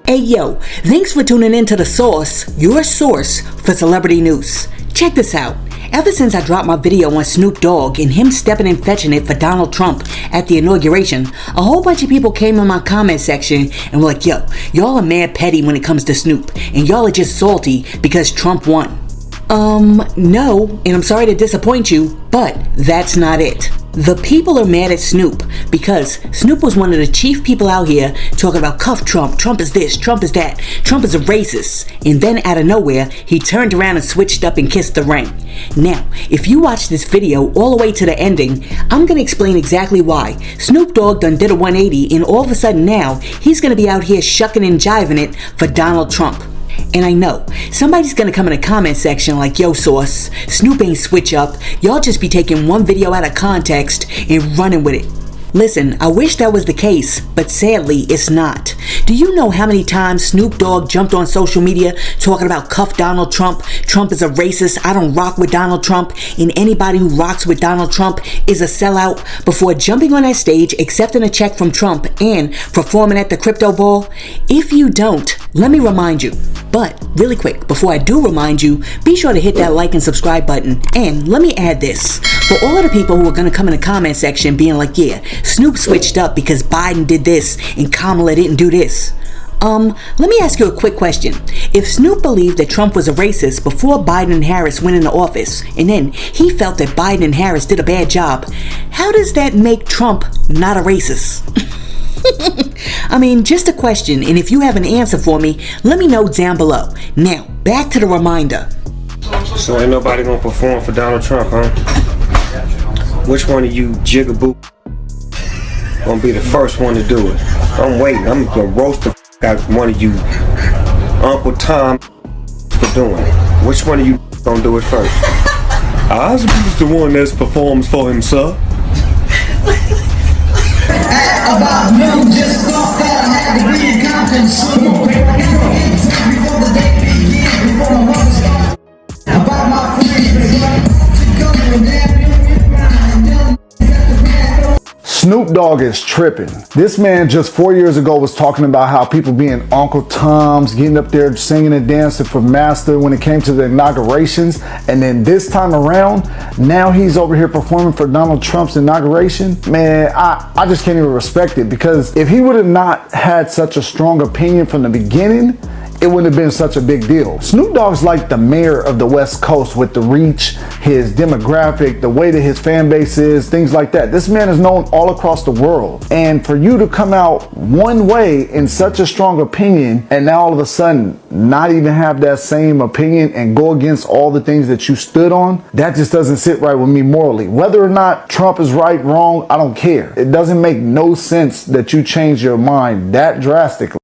Hey yo, thanks for tuning in to The Source, your source for celebrity news. Check this out. Ever since I dropped my video on Snoop Dogg and him stepping and fetching it for Donald Trump at the inauguration, a whole bunch of people came in my comment section and were like, yo, y'all are mad petty when it comes to Snoop, and y'all are just salty because Trump won. No, and I'm sorry to disappoint you, but that's not it. The people are mad at Snoop because Snoop was one of the chief people out here talking about cuff Trump, Trump is this, Trump is that, Trump is a racist, and then out of nowhere, he turned around and switched up and kissed the ring. Now, if you watch this video all the way to the ending, I'm gonna explain exactly why. Snoop Dogg done did a 180 and all of a sudden now, he's gonna be out here shucking and jiving it for Donald Trump. And I know, somebody's gonna come in the comment section like, yo Source, Snoop ain't switch up, y'all just be taking one video out of context and running with it. Listen, I wish that was the case, but sadly it's not. Do you know how many times Snoop Dogg jumped on social media talking about cuff Donald Trump, Trump is a racist, I don't rock with Donald Trump, and anybody who rocks with Donald Trump is a sellout, before jumping on that stage, accepting a check from Trump, and performing at the crypto ball? If you don't, let me remind you. But really quick, before I do remind you, be sure to hit that like and subscribe button. And let me add this. For all of the people who are going to come in the comment section being like, yeah, Snoop switched up because Biden did this and Kamala didn't do this. Let me ask you a quick question. If Snoop believed that Trump was a racist before Biden and Harris went into office, and then he felt that Biden and Harris did a bad job, how does that make Trump not a racist? I mean, just a question, and if you have an answer for me, let me know down below. Now, back to the reminder. So ain't nobody gonna perform for Donald Trump, huh? Which one of you jigaboo gonna be the first one to do it? I'm waiting. I'm gonna roast the out one of you Uncle Tom for doing it. Which one of you gonna do it first? I was the one that performs for himself. About you just thought that I had to be in Compton before the day began, before the month started. About my friends, Snoop Dogg is tripping. This man just 4 years ago was talking about how people being Uncle Toms, getting up there singing and dancing for Master when it came to the inaugurations. And then this time around, now he's over here performing for Donald Trump's inauguration. Man, I just can't even respect it, because if he would have not had such a strong opinion from the beginning, it wouldn't have been such a big deal. Snoop Dogg's like the mayor of the West Coast with the reach, his demographic, the way that his fan base is, things like that. This man is known all across the world. And for you to come out one way in such a strong opinion and now all of a sudden not even have that same opinion and go against all the things that you stood on, that just doesn't sit right with me morally. Whether or not Trump is right, wrong, I don't care. It doesn't make no sense that you change your mind that drastically.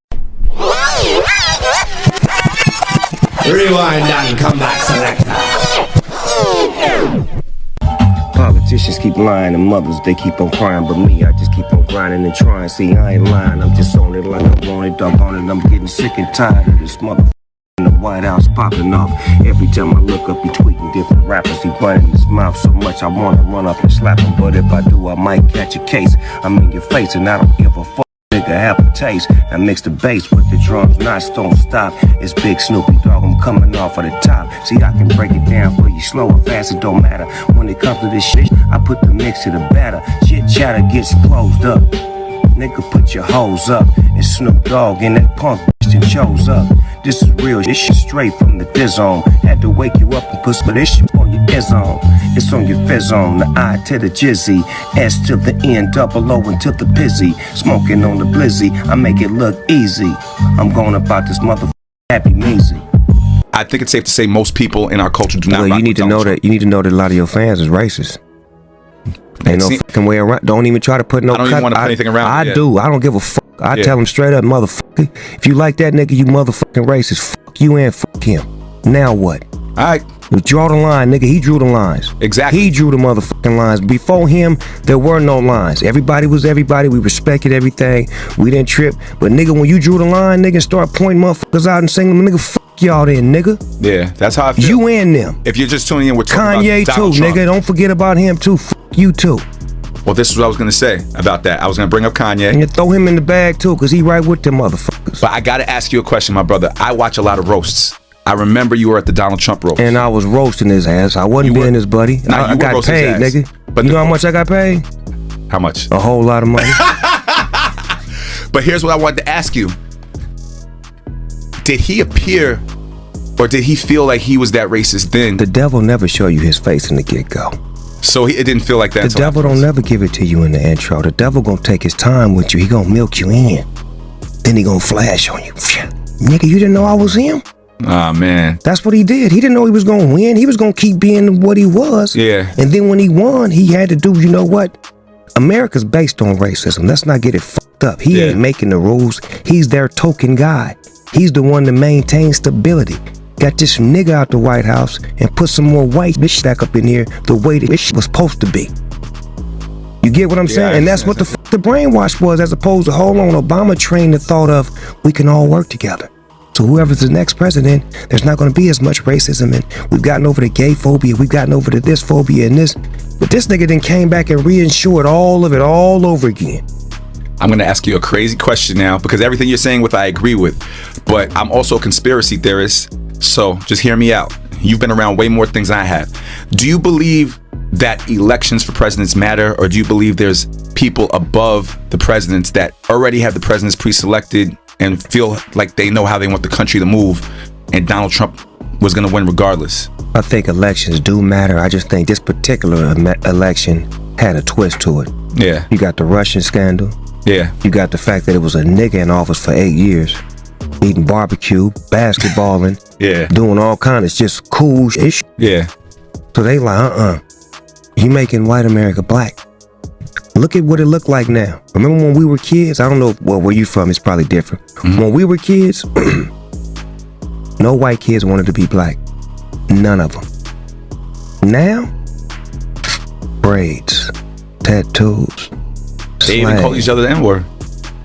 Rewind and come back, selector. Politicians keep lying and mothers, they keep on crying. But me, I just keep on grinding and trying. See, I ain't lying, I'm just on it like I'm on it, I'm on it. I'm getting sick and tired of this motherfucker in the White House popping off. Every time I look up, he tweeting different rappers. He running his mouth so much I wanna run up and slap him. But if I do, I might catch a case. I'm in your face and I don't give a fuck. Nigga have a taste. I mix the bass with the drums, knots don't stop. It's Big Snoopy Dogg, I'm coming off of the top. See, I can break it down for you slow or fast, it don't matter. When it comes to this shit, I put the mix to the batter. Shit chatter gets closed up. Nigga, put your hoes up. It's Snoop Dogg and that punk bitch that shows up. This is real, this shit straight from the fizz on. Had to wake you up and put some of this shit on your fizz on. It's on your fizz on, the I to the Jizzy, S to the N, double O into the Pizzy. Smoking on the Blizzy, I make it look easy. I'm going about this motherfucker happy measy. I think it's safe to say most people in our culture do not. Well, you need to know that. You need to know that a lot of your fans is racist. Ain't no fucking way around. Don't even try to put no. I don't even want to put anything around. I do. I don't give a fuck. I tell him straight up, motherfucker. If you like that nigga, you motherfucking racist. Fuck you and fuck him. Now what? All right. Draw the line, nigga. He drew the lines. Exactly. He drew the motherfucking lines. Before him, there were no lines. Everybody was everybody. We respected everything. We didn't trip. But nigga, when you drew the line, nigga, start pointing motherfuckers out and saying, nigga, fuck y'all then, nigga. Yeah, that's how I feel. You and them. If you're just tuning in, we're talking Kanye about Donald too, Trump. nigga. Don't forget about him too. Fuck you too. Well, this is what I was gonna say about that. I was gonna bring up Kanye. And you throw him in the bag too, cause he right with them motherfuckers. But I gotta ask you a question, my brother. I watch a lot of roasts. I remember you were at the Donald Trump roast. And I was roasting his ass. I wasn't being his buddy. Nah, I got paid, nigga. But you know how much I got paid? How much? A whole lot of money. But here's what I wanted to ask you. Did he appear, or did he feel like he was that racist then? The devil never show you his face in the get-go. So it didn't feel like that. The devil don't never give it to you in the intro. The devil gonna take his time with you. He gonna milk you in. Then he gonna flash on you. Nigga, you didn't know I was him? Oh, man. That's what he did. He didn't know he was gonna win. He was gonna keep being what he was. Yeah. And then when he won, he had to do, you know what? America's based on racism. Let's not get it fucked up. He ain't making the rules. He's their token guy. He's the one to maintain stability. Got this nigga out the White House and put some more white bitch stack up in here the way that this was supposed to be. You get what I'm saying? And that's what the brainwash was, as opposed to, hold on, Obama trained the thought of, we can all work together. So whoever's the next president, there's not going to be as much racism, and we've gotten over the gay phobia, we've gotten over the this phobia and this. But this nigga then came back and reinsured all of it all over again. I'm going to ask you a crazy question now, because everything you're saying with I agree with, but I'm also a conspiracy theorist, so just hear me out. You've been around way more things than I have. Do you believe that elections for presidents matter, or do you believe there's people above the presidents that already have the presidents pre-selected and feel like they know how they want the country to move, and Donald Trump was going to win regardless? I think elections do matter. I just think this particular election had a twist to it. Yeah. You got the Russian scandal. Yeah. You got the fact that it was a nigga in office for 8 years, eating barbecue, basketballing, yeah, doing all kinds of just cool shit. Yeah. So they like, you making white America black. Look at what it looked like now. Remember when we were kids? I don't know where you from. It's probably different. Mm-hmm. When we were kids, no white kids wanted to be black. None of them. Now, braids, tattoos. They even call each other the N-word.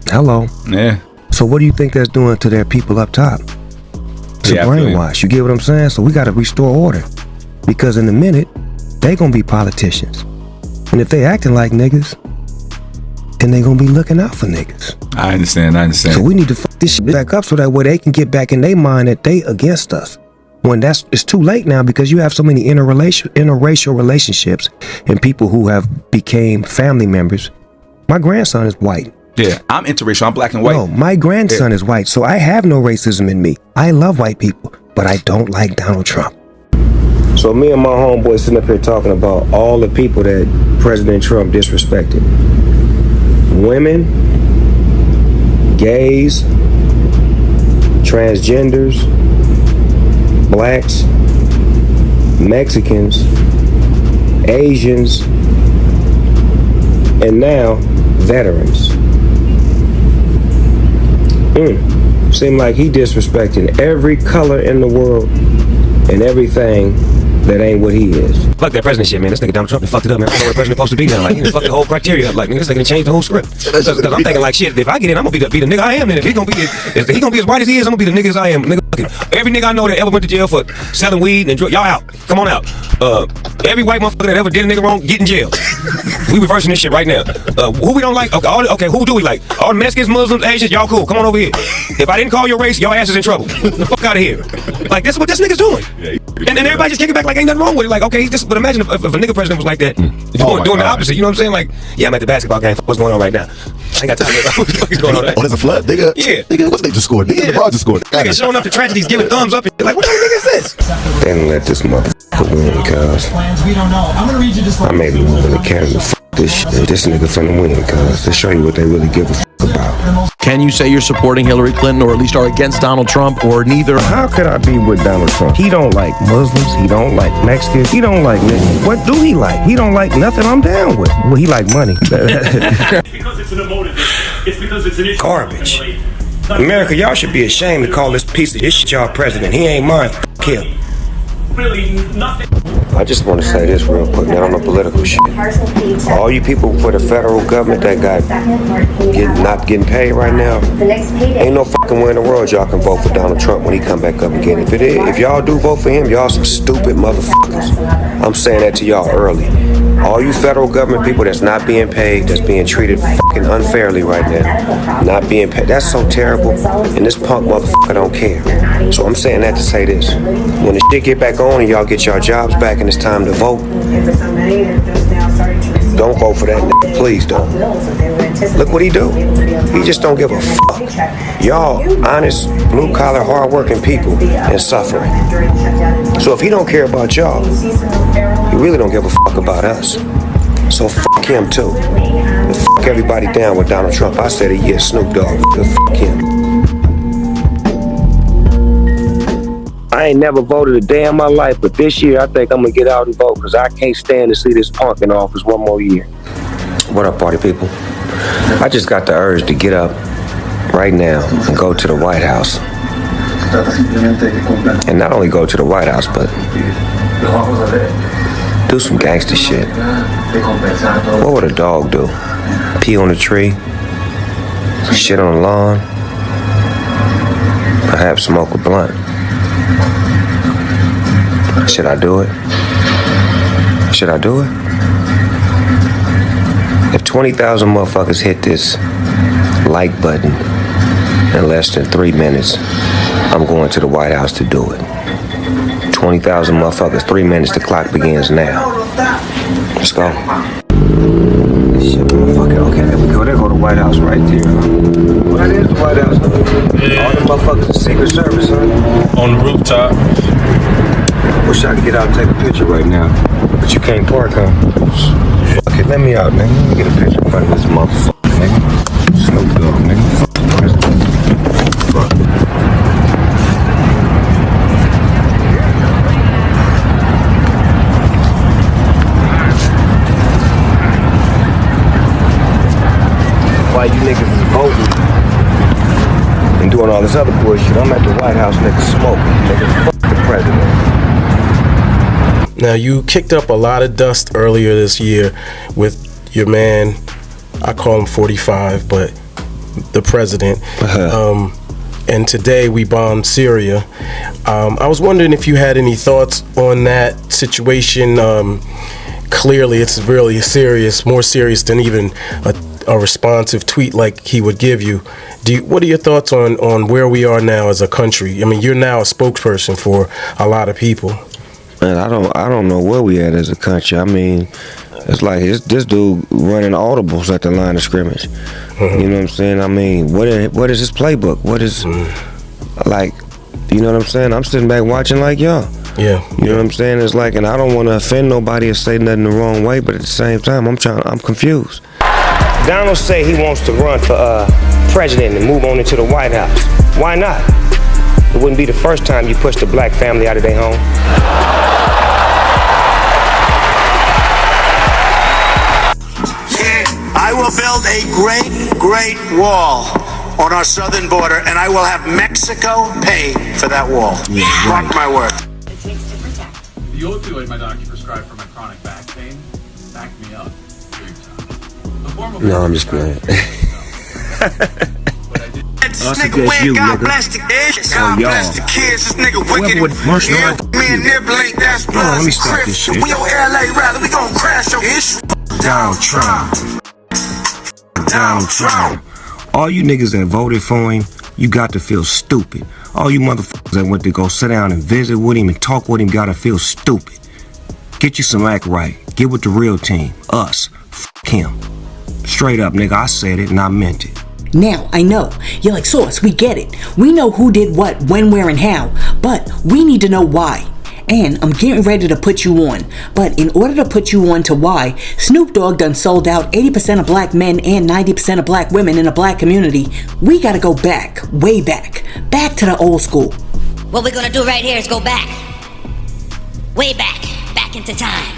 Hello. Yeah. So what do you think that's doing to their people up top? It's a brainwash. You get what I'm saying? So we got to restore order. Because in a minute, they going to be politicians. And if they acting like niggas, then they going to be looking out for niggas. I understand. So we need to fuck this shit back up so that way they can get back in their mind that they against us. When it's too late now, because you have so many interracial relationships and people who have became family members. My grandson is white. Yeah, I'm interracial. I'm black and white. No, my grandson is white, so I have no racism in me. I love white people, but I don't like Donald Trump. So me and my homeboy sitting up here talking about all the people that President Trump disrespected. Women, gays, transgenders, blacks, Mexicans, Asians, and now veterans. Seem like he disrespecting every color in the world and everything that ain't what he is. Fuck that president shit, man. This nigga Donald Trump fucked it up, man. I don't know what the president supposed to be now. Like, he fucked the whole criteria up. Like, nigga, this nigga changed the whole script. Because I'm thinking like, shit, if I get in, I'm gonna be the nigga I am. And if he gonna be as white as he is, I'm gonna be the nigga as I am. Nigga, every nigga I know that ever went to jail for selling weed and y'all out. Come on out. Every white motherfucker that ever did a nigga wrong, get in jail. We reversing this shit right now. Who we don't like? Okay, who do we like? All the Mexicans, Muslims, Asians, y'all cool. Come on over here. If I didn't call your race, your ass is in trouble. Get the fuck out of here. Like, that's what this nigga's doing. And everybody just kicking back like ain't nothing wrong with it. Like, okay, but imagine if a nigga president was like that. Doing the opposite, you know what I'm saying? Like, yeah, I'm at the basketball game. What's going on right now? I ain't got time to what the fuck is going on there? Oh, there's a flood? Nigga, yeah. Nigga, what's they just scored? Nigga, LeBron just scored. Nigga showing up to tragedies, giving thumbs up. And like, what kind of nigga is this? They didn't let this motherfucker win, cuz. I may be moving to Canada. This shit. This nigga finna win, cuz. To show you what they really give a fuck about. Can you say you're supporting Hillary Clinton, or at least are against Donald Trump, or neither? How could I be with Donald Trump? He don't like Muslims. He don't like Mexicans. He don't like niggas. What do he like? He don't like nothing I'm down with. Well, he like money. Because it's an emotive. It's because it's an issue. Garbage. America, y'all should be ashamed to call this piece of shit y'all president. He ain't mine. F*** him. Really nothing. I just want to say this real quick, not on the political shit. All you people for the federal government that not getting paid right now, ain't no fucking way in the world y'all can vote for Donald Trump when he come back up again. If y'all do vote for him, y'all some stupid motherfuckers. motherfuckers. I'm saying that to y'all early. All you federal government people that's not being paid, that's being treated fucking unfairly right now, not being paid. That's so terrible. And this punk motherfucker don't care. So I'm saying that to say this. When the shit get back on and y'all get y'all jobs back and it's time to vote, don't vote for that nigga. Please don't. Look what he do. He just don't give a fuck. Y'all honest, blue-collar, hard-working people and suffering. So if he don't care about y'all, he really don't give a fuck about us. So fuck him too. And fuck everybody down with Donald Trump. I said a year, Snoop Dogg. Fuck him. I ain't never voted a day in my life, but this year I think I'm gonna get out and vote because I can't stand to see this punk in office one more year. What up, party people? I just got the urge to get up right now and go to the White House. And not only go to the White House, but do some gangster shit. What would a dog do? Pee on a tree? Shit on the lawn? Perhaps smoke a blunt? Should I do it? Should I do it? If 20,000 motherfuckers hit this like button in less than 3 minutes, I'm going to the White House to do it. 20,000 motherfuckers, 3 minutes, the clock begins now. Let's go. Shit, motherfucker. Okay, there we go. There go the White House right there, huh? Well, that is the White House. Yeah. All the motherfuckers are Secret Service, huh? On the rooftop. Wish I could get out and take a picture right now. But you can't park, huh? Fuck it, let me out, nigga. Let me get a picture in front of this motherfucker, nigga. Snoop Dogg, nigga. Fuck the president. Fuck. Why you niggas is voting and doing all this other bullshit? I'm at the White House, nigga, smoking, nigga. Fuck the president. Now, you kicked up a lot of dust earlier this year with your man, I call him 45, but the president. And today we bombed Syria. I was wondering if you had any thoughts on that situation. Clearly, it's really serious, more serious than even a responsive tweet like he would give you. What are your thoughts on where we are now as a country? I mean, you're now a spokesperson for a lot of people. Man, I don't know where we at as a country. I mean, it's like this dude running audibles at the line of scrimmage. Mm-hmm. You know what I'm saying? I mean, what is his playbook? What is like? You know what I'm saying? I'm sitting back watching like y'all. Yeah. You know what I'm saying? It's like, and I don't want to offend nobody or say nothing the wrong way, but at the same time, I'm confused. Donald say he wants to run for president and move on into the White House. Why not? It wouldn't be the first time you pushed a black family out of their home. I will build a great wall on our southern border, and I will have Mexico pay for that wall. Yeah, right. Mark my word. The opioid my doctor prescribed for my chronic back pain backed me up big time. No, I'm just playing. This nigga win, God bless the kids. God bless the kids. This nigga wicked. Me and Nibble ain't that's blood. Let me stop this shit. We on LA rally, we gon' crash your issue. Donald Trump. Donald Trump. All you niggas that voted for him, you got to feel stupid. All you motherfuckers that went to go sit down and visit with him and talk with him gotta feel stupid. Get you some act right. Get with the real team. Us. Fuck him. Straight up, nigga, I said it and I meant it. Now, I know, you're like, Source, we get it. We know who did what, when, where, and how, but we need to know why. And I'm getting ready to put you on. But in order to put you on to why, Snoop Dogg done sold out 80% of black men and 90% of black women in the black community. We gotta go back, way back to the old school. What we're gonna do right here is go back. Way back into time.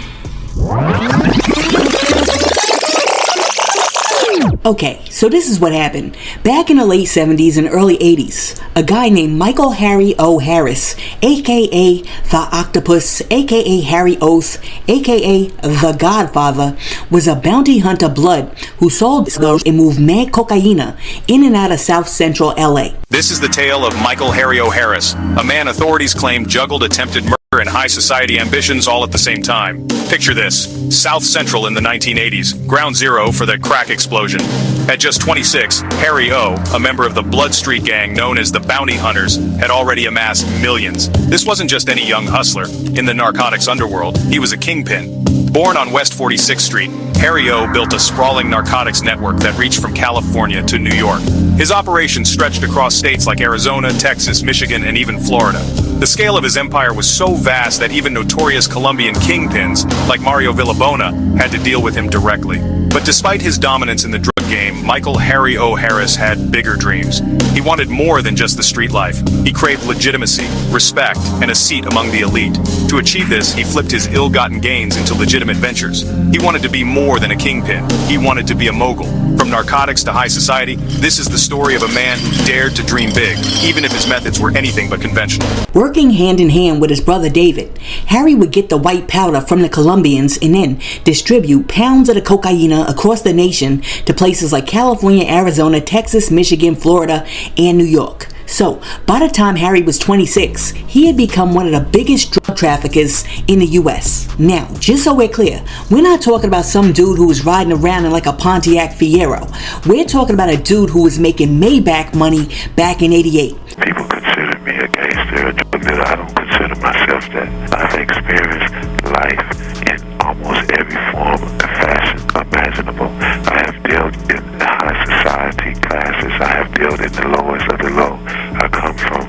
Okay, so this is what happened. Back in the late 70s and early 80s, a guy named Michael Harry O. Harris, aka The Octopus, aka Harry Oath, aka The Godfather, was a bounty hunter blood who sold drugs and moved mad cocaine in and out of South Central LA. This is the tale of Michael Harry O. Harris, a man authorities claim juggled attempted murder and high society ambitions all at the same time. Picture this: South Central in the 1980s, ground zero for the crack explosion. At just 26, Harry O., a member of the Blood Street gang known as the Bounty Hunters, had already amassed millions. This wasn't just any young hustler. In the narcotics underworld, he was a kingpin. Born on West 46th Street, Harry O. built a sprawling narcotics network that reached from California to New York. His operations stretched across states like Arizona, Texas, Michigan, and even Florida. The scale of his empire was so vast that even notorious Colombian kingpins, like Mario Villabona, had to deal with him directly. But despite his dominance in the drug game, Michael Harry O. Harris had bigger dreams. He wanted more than just the street life. He craved legitimacy, respect, and a seat among the elite. To achieve this, he flipped his ill-gotten gains into legitimate ventures. He wanted to be more than a kingpin. He wanted to be a mogul. From narcotics to high society, this is the story of a man who dared to dream big, even if his methods were anything but conventional. Working hand in hand with his brother David, Harry would get the white powder from the Colombians and then distribute pounds of the cocaine across the nation to places like California, Arizona, Texas, Michigan, Florida, and New York. So, by the time Harry was 26, he had become one of the biggest drug traffickers in the US. Now, just so we're clear, we're not talking about some dude who was riding around in like a Pontiac Fiero. We're talking about a dude who was making Maybach money back in '88. People consider me a gangster, a drug dealer. I don't consider myself that. I've experienced life in almost every form and fashion imaginable. I have dealt in the high society classes. I have dealt in the lowest of the low. I come from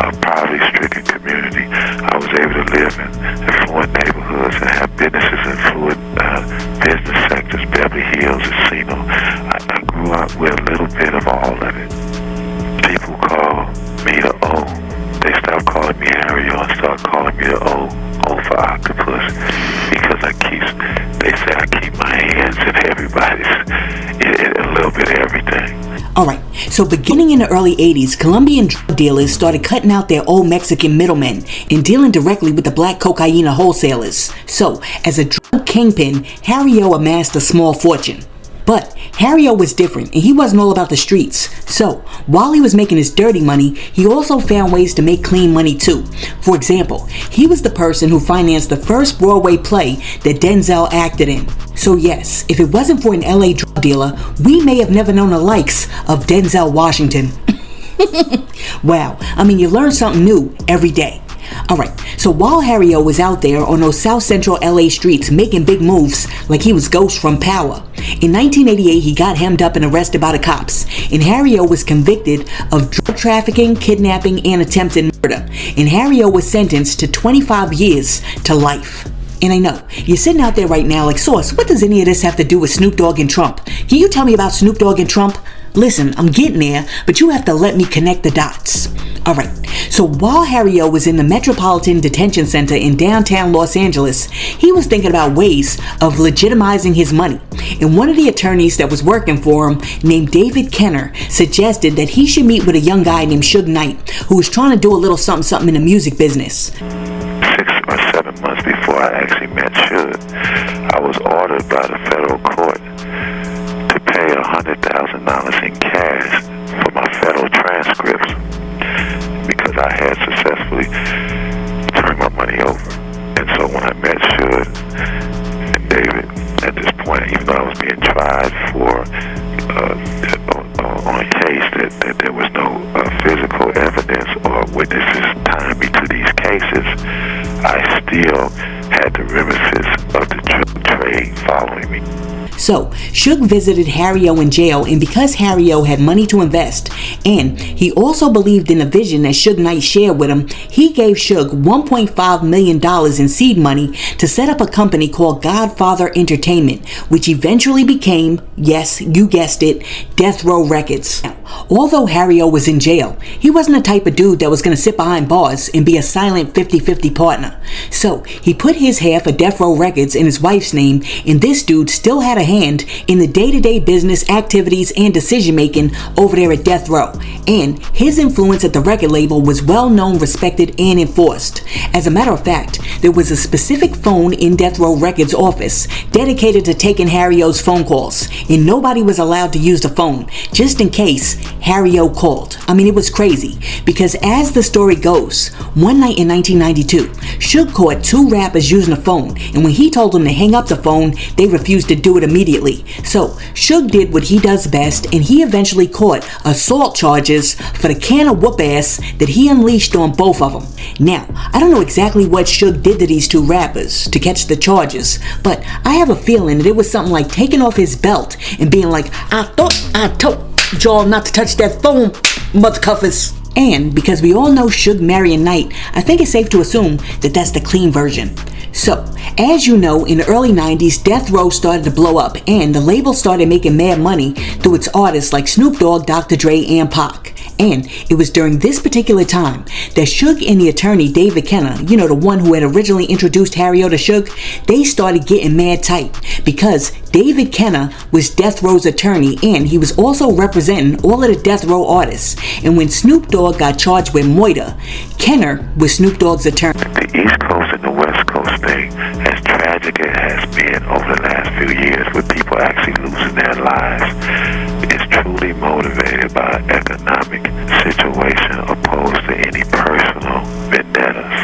a poverty-stricken community. I was able to live in affluent neighborhoods and have businesses in affluent business sectors, Beverly Hills, Encino. I grew up with a little bit of all of it. People call me the O. They stopped calling me Harry O and start calling me the O for octopus, because they say I keep my hands in everybody's, in a little bit of everything. Alright, so beginning in the early 80s, Colombian drug dealers started cutting out their old Mexican middlemen and dealing directly with the black cocaine wholesalers. So, as a drug kingpin, Harry O amassed a small fortune. But Harry O was different, and he wasn't all about the streets. So, while he was making his dirty money, he also found ways to make clean money too. For example, he was the person who financed the first Broadway play that Denzel acted in. So yes, if it wasn't for an LA drug dealer, we may have never known the likes of Denzel Washington. Wow, I mean, you learn something new every day. Alright, so while Harry O was out there on those South Central LA streets making big moves like he was Ghost from Power, in 1988 he got hemmed up and arrested by the cops, and Harry O was convicted of drug trafficking, kidnapping, and attempted murder, and Harry O was sentenced to 25 years to life. And I know, you're sitting out there right now like, Sauce, what does any of this have to do with Snoop Dogg and Trump? Can you tell me about Snoop Dogg and Trump? Listen, I'm getting there, but you have to let me connect the dots. Alright, so while Harry O was in the Metropolitan Detention Center in downtown Los Angeles, he was thinking about ways of legitimizing his money. And one of the attorneys that was working for him, named David Kenner, suggested that he should meet with a young guy named Suge Knight, who was trying to do a little something in the music business. 6 or 7 months before I actually met Suge, I was ordered by the federal court to pay $100,000 in cash for my federal transcripts, because I had successfully turned my money over. And so when I met Suge and David, at this point, even though I was being tried for on a case that there was no physical evidence or witnesses tying me to these cases, I still had the reminiscence of the drug trade following me. So, Suge visited Harry O in jail, and because Harry O had money to invest, and he also believed in the vision that Suge Knight shared with him, he gave Suge $1.5 million in seed money to set up a company called Godfather Entertainment, which eventually became, yes, you guessed it, Death Row Records. Now, although Harry O was in jail, he wasn't the type of dude that was going to sit behind bars and be a silent 50-50 partner. So, he put his half of Death Row Records in his wife's name, and this dude still had a hand in the day-to-day business activities and decision-making over there at Death Row, and his influence at the record label was well known, respected, and enforced. As a matter of fact, there was a specific phone in Death Row Records office dedicated to taking Harry O's phone calls, and nobody was allowed to use the phone, just in case Harry O called. I mean, it was crazy, because as the story goes, one night in 1992, Suge caught two rappers using the phone, and when he told them to hang up the phone, they refused to do it immediately. So Suge did what he does best, and he eventually caught assault charges for the can of whoop ass that he unleashed on both of them. Now, I don't know exactly what Suge did to these two rappers to catch the charges, but I have a feeling that it was something like taking off his belt and being like, I thought I told y'all not to touch that phone, mothercuffers. And because we all know Suge, Marion Knight, I think it's safe to assume that that's the clean version. So, as you know, in the early 90s, Death Row started to blow up, and the label started making mad money through its artists like Snoop Dogg, Dr. Dre, and Pac. And it was during this particular time that Suge and the attorney David Kenner, you know, the one who had originally introduced Harry O to Suge, they started getting mad tight because David Kenner was Death Row's attorney, and he was also representing all of the Death Row artists. And when Snoop Dogg got charged with murder, Kenner was Snoop Dogg's attorney. The East Coast and the West Coast thing, as tragic as it has been over the last few years with people actually losing their lives, is truly motivated by an economic situation opposed to any personal vendettas.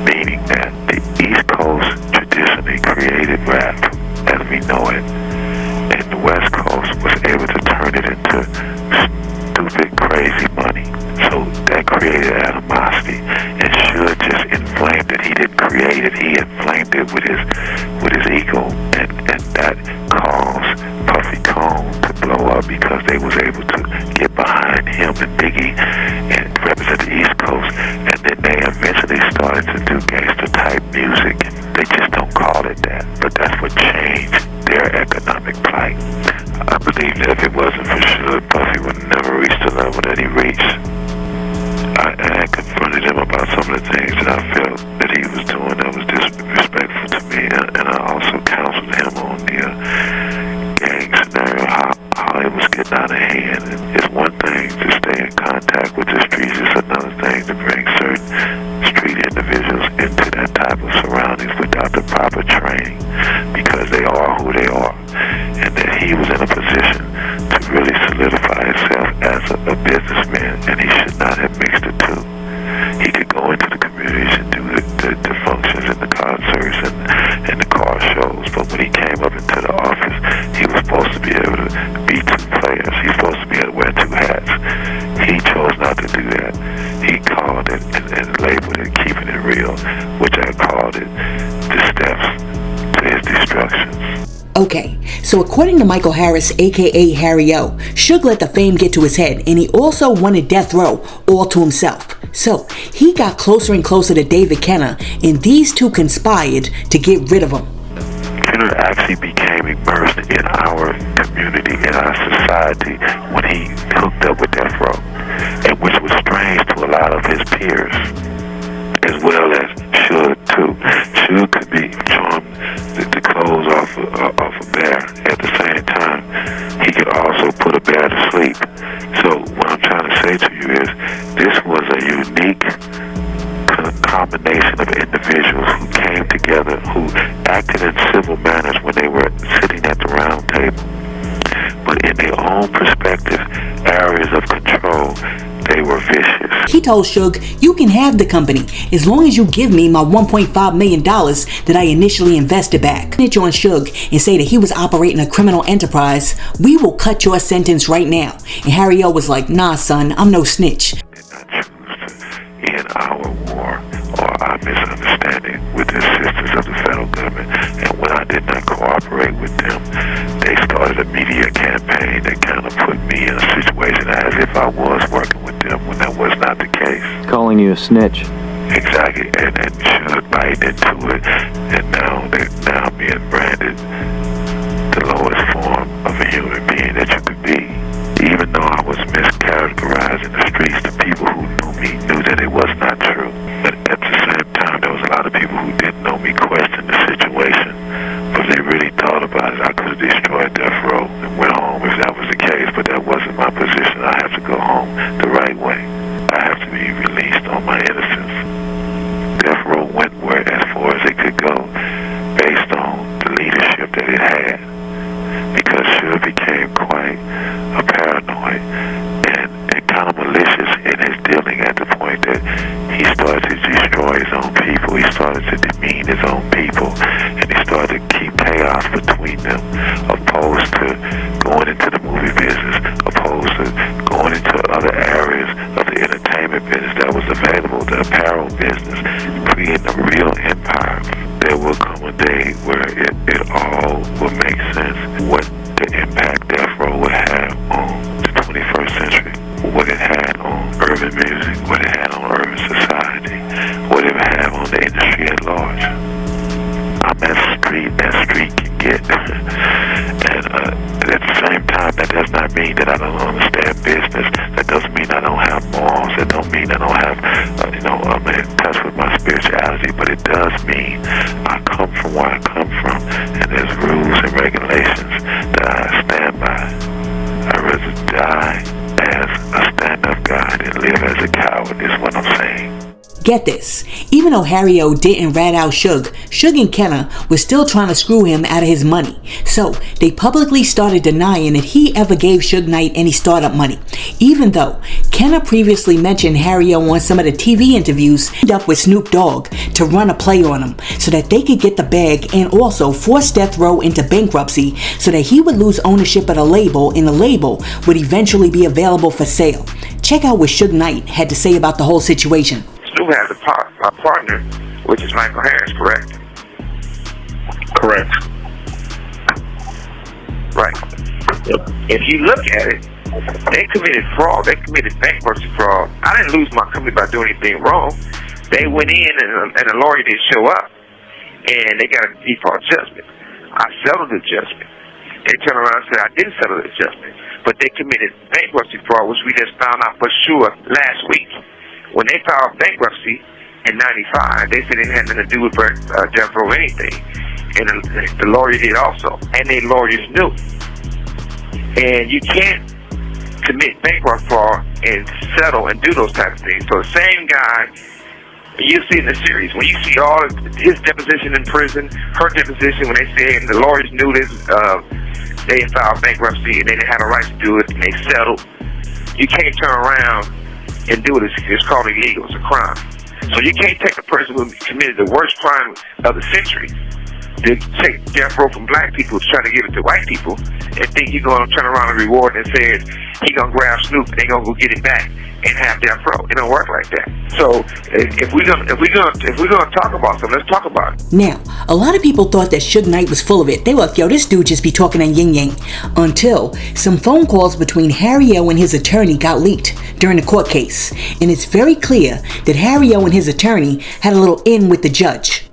Meaning that the East Coast traditionally created rap as we know it, and the West Coast was able to turn it into stupid, crazy money. So that created animosity, and Suge just inflamed it. He didn't create it; he inflamed it with his ego, and that caused Puffy Cone to blow up because they was able to get behind him and Biggie and represent the East Coast, and then they eventually started to do gangster type music. They just don't call it that, but that's what changed their economic plight. I believe that if it wasn't for Suge, Puffy would never reach the level that he reached. I had confronted him about some of the things that I felt that he was doing that was disrespectful to me, and I also counseled him on the gang scenario, how it was getting out of hand. And it's one thing to stay in contact with the streets, it's another thing to bring certain street individuals into that type of surroundings without the proper training, because they are who they are, and that he was in a position to really solidify himself as a businessman, and he should not have mixed the two. He could go into the communities and do the functions and the concerts and the car shows, but when he came up into the office, he was supposed to be able to be two players. He's supposed to be able to wear two hats. He chose not to do that. He called it and labeled it keeping it real, which I called it the steps to his destruction. Okay, so according to Michael Harris, aka Harry O, Suge let the fame get to his head, and he also wanted Death Row all to himself. So he got closer and closer to David Kenner, and these two conspired to get rid of him. Kenner actually became immersed in our community, in our society, when he hooked up with Death Row, and which was strange to a lot of his peers, as well as Suge too. Suge could be charmed the clothes off a bear. At the same time, he could also put a bear to sleep. So what I'm trying to say to you is, this was a unique combination of individuals who came together, who acted in civil manners when they were sitting at the round table, but in their own perspective areas of control, they were vicious. He told Suge, you can have the company as long as you give me my $1.5 million that I initially invested back. Snitch on Suge and say that he was operating a criminal enterprise. We will cut your sentence right now. And Harry O was like, nah son, I'm no snitch. In our war or our misunderstanding with the assistance of the federal government, and when I did not cooperate with them, they started a media campaign that kind of put me in a situation as if I was working with them when that was not the case. Calling you a snitch. Exactly, and Suge biting into it, and now I'm being branded the lowest form of a human being that you could be. Even though I was mischaracterized in the streets, the people who knew me knew that it was not true. But at the same time, there was a lot of people who didn't know me question the situation, but they really thought about it. I could have Death Row went as far as it could go based on the leadership that it had. Because Suge became quite a paranoid and kind of malicious in his dealing at the point that he started to destroy his own people. He started to demean his own people, and he started to keep chaos between them, opposed to going into the movie business, opposed to going into other areas of the entertainment business that was available, the apparel business, creating a real empire. There will come a day where it all will make sense. What the impact Death Row would have on the 21st century, what it had on urban music, what it had on urban society, what it would have on the industry at large. I'm as street can get. And at the same time, that does not mean that I don't understand business. That doesn't mean I don't have morals. That don't mean I don't have, I'm in touch with my spirituality. But it does mean I come from where I come from, and there's rules and regulations that I stand by. I'd rather die as a stand-up guy than live as a coward, is what I'm saying. Get this, even though Harry O didn't rat out Suge and Kenna were still trying to screw him out of his money. So they publicly started denying that he ever gave Suge Knight any startup money, even though Kenna previously mentioned Harry O on some of the TV interviews up with Snoop Dogg to run a play on him so that they could get the bag and also force Death Row into bankruptcy so that he would lose ownership of the label and the label would eventually be available for sale. Check out what Suge Knight had to say about the whole situation. Snoop has a partner, which is Michael Harris, correct? Correct. Right. Yep. If you look at it, they committed fraud. They committed bankruptcy fraud. I didn't lose my company by doing anything wrong. They went in and a lawyer didn't show up, and they got a default judgment. I settled the judgment. They turned around and said I didn't settle the judgment, but they committed bankruptcy fraud, which we just found out for sure last week. When they filed bankruptcy in '95, they said it had nothing to do with Death Row or anything. And the lawyer did also. And the lawyers knew. And you can't commit bankruptcy fraud and settle and do those types of things. So the same guy, you see in the series, when you see all his deposition in prison, her deposition, when they said the lawyers knew this, they had filed bankruptcy and they had a right to do it and they settled. You can't turn around and do it. It's called illegal. It's a crime. So you can't take a person who committed the worst crime of the century to take Death Row from black people trying to give it to white people and think you're going to turn around and reward and say he's going to grab Snoop and they're going to go get it back and have Death Row. It don't work like that. So if we're gonna talk about something, let's talk about it. Now, a lot of people thought that Suge Knight was full of it. They were like, yo, this dude just be talking and yin-yang. Until some phone calls between Harry O and his attorney got leaked during the court case. And it's very clear that Harry O and his attorney had a little in with the judge.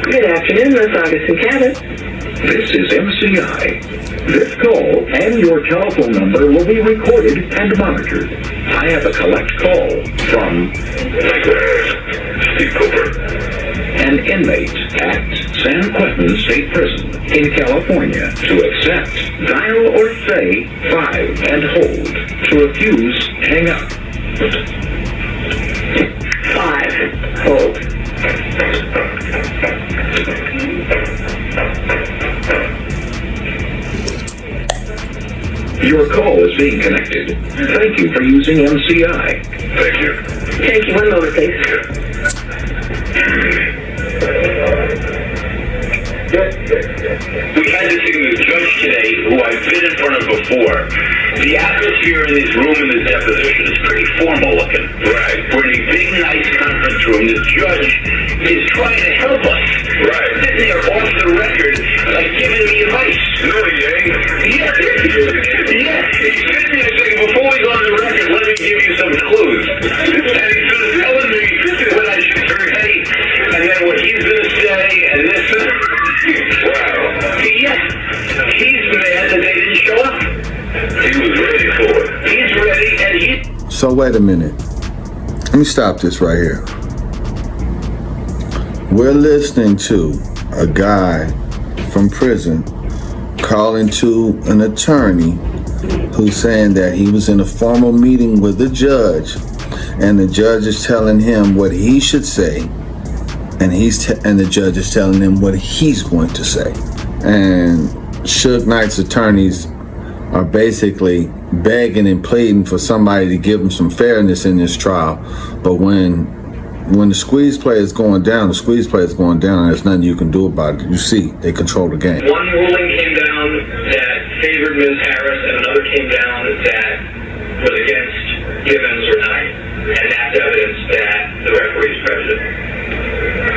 Good afternoon, Miss August and Cabot. This is MCI. This call and your telephone number will be recorded and monitored. I have a collect call from Steve Cooper, an inmate at San Quentin State Prison in California. To accept, dial or say 5 and hold. To refuse, hang up. 5, hold. Your call is being connected. Thank you for using MCI. Thank you. Thank you. 1 moment, please. We had this thing with the judge today, who I've been in front of before. The atmosphere in this room in the deposition is pretty formal looking. Right. We're in a big, nice conference room. The judge is trying to help us. Right. Sitting there off the record, like giving me advice. No, he ain't. Yeah, he's sitting there saying, before we go on the record, let me give you some clues. And he's sort of telling me what I should say, and then what he's going to say, and this. Wow. Yeah, he's mad that they didn't show up. He was ready for it. He's ready, and he... So wait a minute. Let me stop this right here. We're listening to a guy from prison calling to an attorney who's saying that he was in a formal meeting with the judge, and the judge is telling him what he should say, and the judge is telling him what he's going to say. And Suge Knight's attorneys are basically begging and pleading for somebody to give him some fairness in this trial. But when the squeeze play is going down, the squeeze play is going down, and there's nothing you can do about it. You see, they control the game. One ruling came down that favored Ms. Harris, and another came down that was against Givens or Knight, and that's evidence that the referee's prejudiced.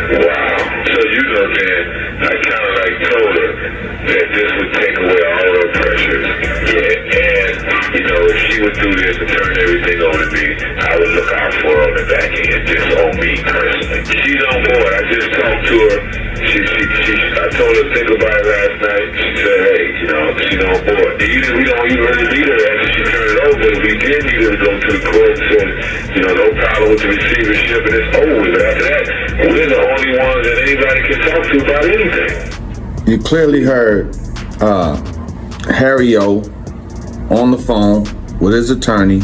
Wow. So you know then, I kind of like told her that this would take away all her pressures. Yeah, and, you know, if she would do this and turn everything over to me, I would look out for her on the back end, just on me personally. She's on board. I just talked to her. I told her to think about it last night. She said, hey, you know, she's on board. We don't even really need her after she turned it over. If we did need her to go to the court and said, you know, no problem with the receivership and it's over with. After that, we're the only ones that anybody can talk to about anything. You clearly heard Harry O on the phone with his attorney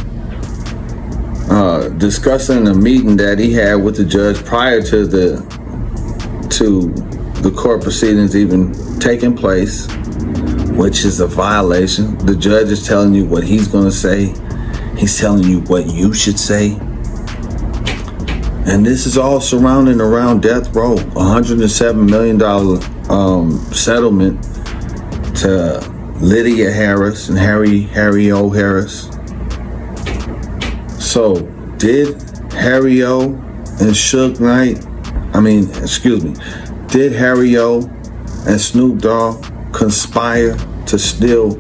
discussing a meeting that he had with the judge prior to the court proceedings even taking place, which is a violation. The judge is telling you what he's going to say. He's telling you what you should say. And this is all surrounding around death row. $107 million settlement to Lydia Harris and Harry O. Harris. So did Harry O. and Suge Knight, did Harry O. and Snoop Dogg conspire to steal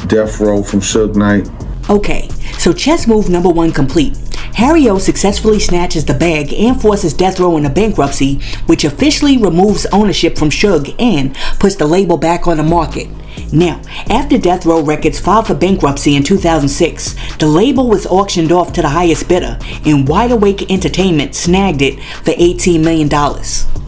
death row from Suge Knight? Okay, so chess move number 1 complete. Harry O successfully snatches the bag and forces Death Row into bankruptcy, which officially removes ownership from Suge and puts the label back on the market. Now, after Death Row Records filed for bankruptcy in 2006, the label was auctioned off to the highest bidder, and Wide Awake Entertainment snagged it for $18 million.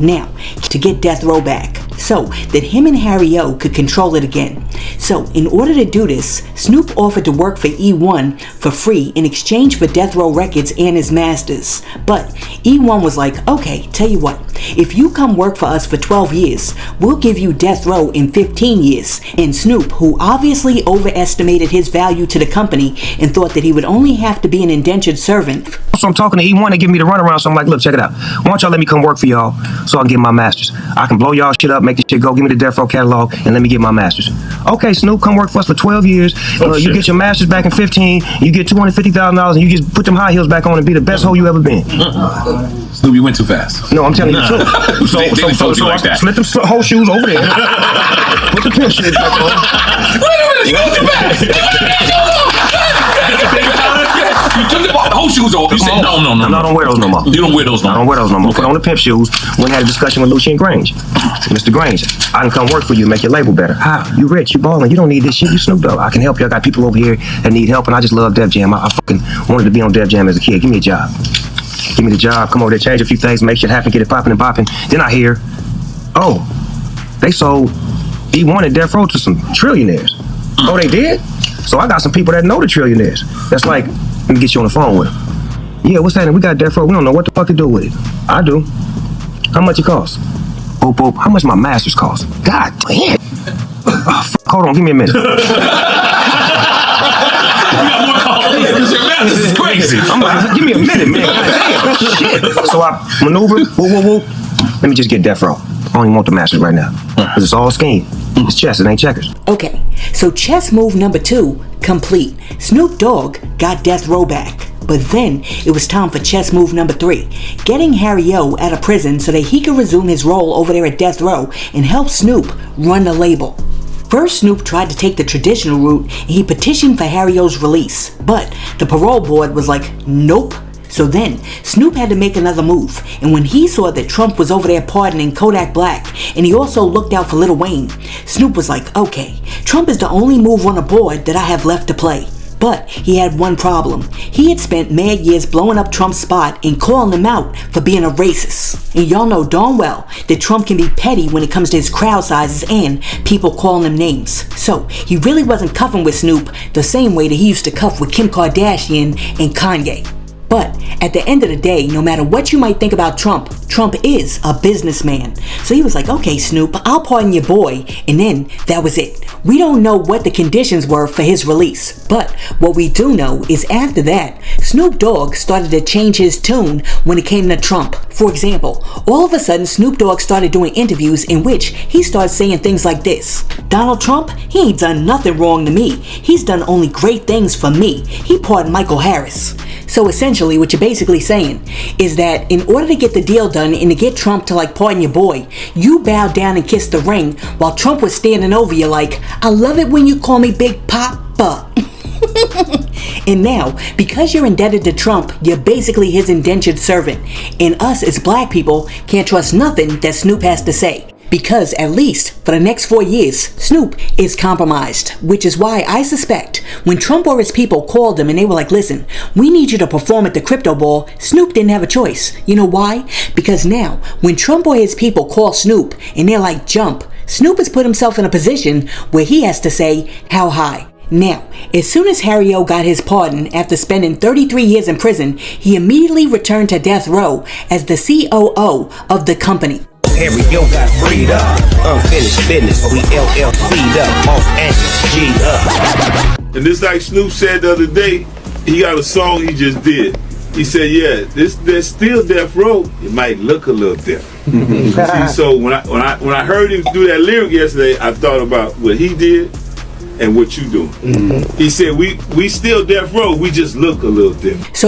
Now, to get Death Row back, so that him and Harry O could control it again. So, in order to do this, Snoop offered to work for E1 for free in exchange for Death Row Records and his masters. But E1 was like, okay, tell you what, if you come work for us for 12 years, we'll give you Death Row in 15 years. And Snoop, who obviously overestimated his value to the company and thought that he would only have to be an indentured servant. So I'm talking to E1, they give me the runaround, so I'm like, look, check it out. Why don't y'all let me come work for y'all so I can get my masters? I can blow y'all shit up, make this shit go, give me the Death Row catalog, and let me get my masters. Okay, Snoop, come work for us for 12 years. You get your masters back in 15, you get $250,000, and you just put them high heels back on and be the best hoe you ever been. Snoop, you went too fast. No, I'm telling you the truth. So I slid them whole shoes over there. Put the pimp shit back on. Wait a minute, you went too fast. You took the whole shoes off. You said, no. I don't wear those no more. You don't wear those no more? I don't wear those no more. Put on the pimp shoes. Went and had a discussion with Lucien Grange. Mr. Grange, I can come work for you, make your label better. How? You rich, you ballin', you don't need this shit, you Snoop Dogg. I can help you. I got people over here that need help, and I just love Def Jam. I fucking wanted to be on Def Jam as a kid. Give me a job. Give me the job. Come over there, change a few things, make shit happen, get it popping and bopping. Then I hear, oh, they sold E1 and Death Row to some trillionaires. Oh, they did? So I got some people that know the trillionaires. That's like, let me get you on the phone with them. Yeah, what's that? We got Death Row. We don't know what the fuck to do with it. I do. How much it costs? Boop, boop. How much my masters cost? God damn. Oh, fuck. Hold on, give me a minute. Your masters is crazy. I'm like, give me a minute, man. Damn, shit. So I maneuver, whoop. Let me just get Death Row. I don't even want the masters right now. Because it's all scheme. It's chess, it ain't checkers. Okay, so chess move number 2 complete. Snoop Dogg got Death Row back. But then it was time for chess move number 3, getting Harry O out of prison so that he could resume his role over there at Death Row and help Snoop run the label. First, Snoop tried to take the traditional route and he petitioned for Harry O's release, but the parole board was like, nope. So then, Snoop had to make another move, and when he saw that Trump was over there pardoning Kodak Black, and he also looked out for Lil Wayne, Snoop was like, okay, Trump is the only move on the board that I have left to play. But he had one problem. He had spent mad years blowing up Trump's spot and calling him out for being a racist. And y'all know darn well that Trump can be petty when it comes to his crowd sizes and people calling him names. So he really wasn't cuffing with Snoop the same way that he used to cuff with Kim Kardashian and Kanye. But at the end of the day, no matter what you might think about Trump, Trump is a businessman. So he was like, okay, Snoop, I'll pardon your boy. And then that was it. We don't know what the conditions were for his release. But what we do know is after that, Snoop Dogg started to change his tune when it came to Trump. For example, all of a sudden Snoop Dogg started doing interviews in which he started saying things like this. Donald Trump, he ain't done nothing wrong to me. He's done only great things for me. He pardoned Michael Harris. So essentially what you're basically saying is that in order to get the deal done and to get Trump to like pardon your boy, you bowed down and kissed the ring while Trump was standing over you like, I love it when you call me Big Papa. And now, because you're indebted to Trump, you're basically his indentured servant. And us as black people can't trust nothing that Snoop has to say. Because at least for the next 4 years, Snoop is compromised, which is why I suspect when Trump or his people called him and they were like, listen, we need you to perform at the crypto ball, Snoop didn't have a choice. You know why? Because now, when Trump or his people call Snoop and they're like, jump, Snoop has put himself in a position where he has to say, how high? Now, as soon as Harry O got his pardon after spending 33 years in prison, he immediately returned to death row as the COO of the company. Harry O got freed up, unfinished business, we LLC'd up, off anchor, G'd up. And this like Snoop said the other day, he got a song he just did. He said, yeah, there's still death row, it might look a little different. See, so when I heard him do that lyric yesterday, I thought about what he did and what you doing. He said, we still death row, we just look a little different. So